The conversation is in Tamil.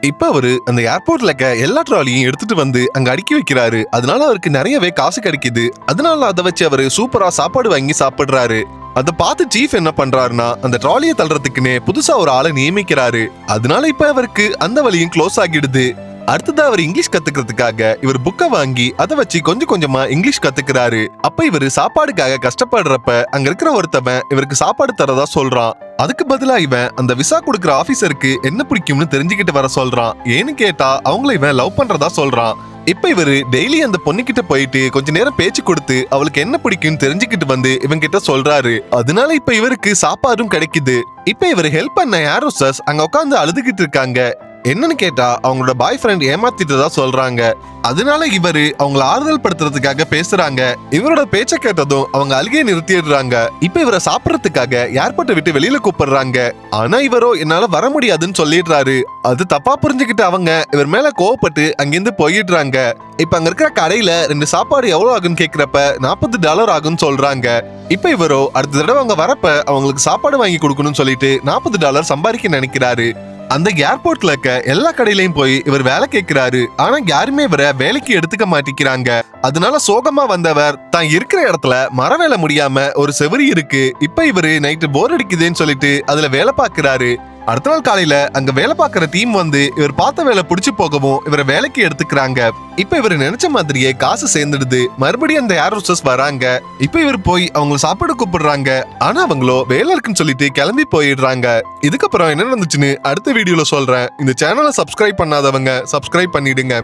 இப்ப அவரு அந்த ஏர்போர்ட்ல இருக்க எல்லா ட்ராலியும் எடுத்துட்டு வந்து அங்க அடுக்கி வைக்கிறாரு. அதனால அவருக்கு நிறையவே காசு கிடைக்குது. அதனால அதை வச்சு அவரு சூப்பரா சாப்பாடு வாங்கி சாப்பிடுறாரு. அதை பார்த்து சீஃப் என்ன பண்றாருன்னா அந்த ட்ராலியை தள்ளுறதுக்குன்னே புதுசா ஒரு ஆளை நியமிக்கிறாரு. அதனால இப்ப அவருக்கு அந்த வழியும் க்ளோஸ் ஆகிடுது. அடுத்ததா அவர் இங்கிலீஷ் கத்துக்கிறதுக்காக இவர் புக்கை வாங்கி அதை வச்சு கொஞ்சம் கொஞ்சமா இங்கிலீஷ் கத்துக்கிறாரு. அப்ப இவரு சாப்பாடுக்காக கஷ்டப்படுறப்ப அங்க இருக்கிற ஒருத்தவன் இவருக்கு சாப்பாடு தரதா சொல்றான். அதுக்கு பதிலா இவன் அந்த விசா கொடுக்கிற ஆபீசருக்கு என்ன பிடிக்கும்னு தெரிஞ்சுக்கிட்டு வர சொல்றான். ஏன்னு கேட்டா அவங்கள இவன் லவ் பண்றதா சொல்றான். இப்ப இவரு டெய்லி அந்த பொண்ணுகிட்ட போயிட்டு கொஞ்ச நேரம் பேச்சு கொடுத்து அவளுக்கு என்ன பிடிக்கும்னு தெரிஞ்சுக்கிட்டு வந்து இவன் கிட்ட சொல்றாரு. அதனால இப்ப இவருக்கு சாப்பாடும் கிடைக்குது. இப்ப இவரு ஹெல்ப் பண்ண ஏரோசஸ் அங்க உட்காந்து அழுதுகிட்டு இருக்காங்க. என்னன்னு கேட்டா அவங்களோட பாய் ஃப்ரெண்ட் ஏமாத்திட்டதா சொல்றாங்க. அதனால இவரு அவங்கள ஆறுதல் படுத்துறதுக்காக பேசுறாங்க. இவரோட பேச்ச கேட்டதும் அவங்க அழுகையை நிறுத்திடுறாங்க. இப்ப இவரை சாப்பிடறதுக்காக ஏர்போர்ட்டை விட்டு வெளியில கூப்பிடுறாங்க. ஆனா இவரோ என்னால வர முடியாதுன்னு சொல்லிடுறாரு. அது தப்பா புரிஞ்சுக்கிட்டு அவங்க இவர் மேல கோவப்பட்டு அங்கிருந்து போயிடுறாங்க. இப்ப அங்க இருக்கிற கடையில 2 சாப்பாடு எவ்வளவு ஆகுன்னு கேக்குறப்ப $40 ஆகுன்னு சொல்றாங்க. இப்ப இவரோ அடுத்த தடவை அவங்க வரப்ப அவங்களுக்கு சாப்பாடு வாங்கி கொடுக்கணும்னு சொல்லிட்டு $40 சம்பாதிக்க நினைக்கிறாரு. அந்த ஏர்போர்ட்ல இருக்க எல்லா கடையிலயும் போய் இவர் வேலை கேட்கிறாரு. ஆனா யாருமே இவரை வேலைக்கு எடுத்துக்க மாட்டேங்கிறாங்க. அதனால சோகமா வந்தவர் தான் இருக்கிற இடத்துல மர வேலை முடியாம ஒரு செவரி இருக்கு. இப்ப இவரு நைட்டு போர் அடிக்குதுன்னு சொல்லிட்டு அதுல வேலை பாக்குறாரு. அடுத்த நாள் காலையில அங்க வேலை பார்க்கிற டீம் வந்து இவர் பார்த்த வேலை புடிச்சு போகவும் இவரை வேலைக்கு எடுத்துக்கிறாங்க. இப்ப இவர் நினைச்ச மாதிரியே காசு சேர்ந்துடுது. மறுபடியும் அந்த ஏர் ஹோஸ்டஸ் வராங்க. இப்ப இவர் போய் அவங்க சாப்பாடு கூப்பிடுறாங்க. ஆனா அவங்களோ வேலை இருக்குன்னு சொல்லிட்டு கிளம்பி போயிடுறாங்க. இதுக்கப்புறம் என்ன நடந்துச்சுன்னு அடுத்த வீடியோல சொல்றேன். இந்த சேனலை சப்ஸ்கிரைப் பண்ணாதவங்க சப்ஸ்கிரைப் பண்ணிடுங்க.